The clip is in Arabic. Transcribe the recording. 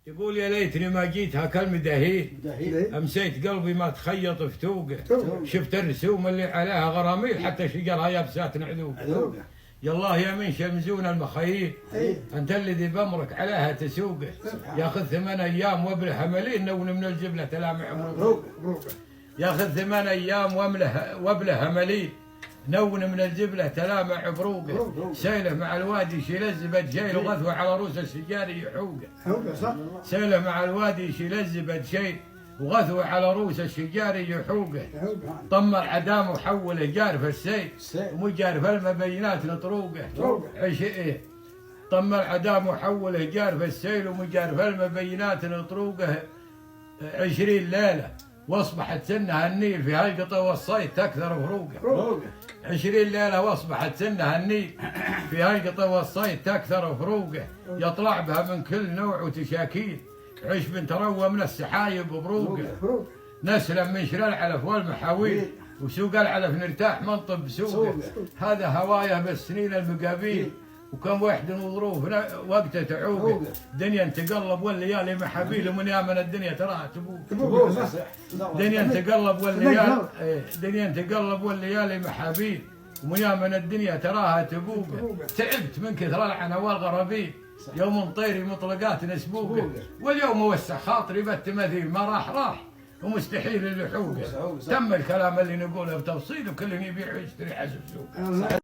يقول يا ليتني ما جيتها كالمداهين، امسيت قلبي ما تخيط في توقه، شفت الرسوم اللي عليها غراميل حتى شجرها يابسات نعذوقه. يا الله يا من شمزون المخايل، انت الذي بامرك عليها تسوقه، ياخذ 8 ايام وابله مليل نون من الجبله تلامع مروقه، ياخذ 8 ايام وابله مليل نون من الجبله تلامع بروقه، سيله مع الوادي يشيل الزبد شيل وغثوه على روس الشجار يحوقه، سيله مع الوادي يشيل الزبد شيل وغثوه على روس الشجار يحوقه، طم العدام وحوله جارف السيل ومو جارف المبينات نطروقه، طم العدام وحوله جارف السيل ومو جارف المبينات نطروقه، 20 ليله واصبحت سنها النيل في هالقطا والصيد تكثر فروقه، 20 ليله واصبحت سنها النيل في هالقطا والصيد تكثر فروقه، يطلع بها من كل نوع وتشاكيل، عشب تروى من السحايب بروقه، نسلم من شر العلف والمحاويل وسوق العلف نرتاح منطب سوقه، هذا هوايه بالسنين المقابيل وكم واحد وظروف وقته تعوقه، دنيا تقلب والليالي محابيل ومن يامن الدنيا تراها تبوق، دنيا تقلب والليالي والليالي محابيل ومن يامن الدنيا تراها تبوق، تعبت من كثر العنى والغرابيل يوم طيري مطلقات نسبوقه، واليوم وسع خاطري بالتماثيل ما راح ومستحيل اللحوقه، تم الكلام اللي نقوله بتفصيل وكل يبيع ويشتري حسب سوقه.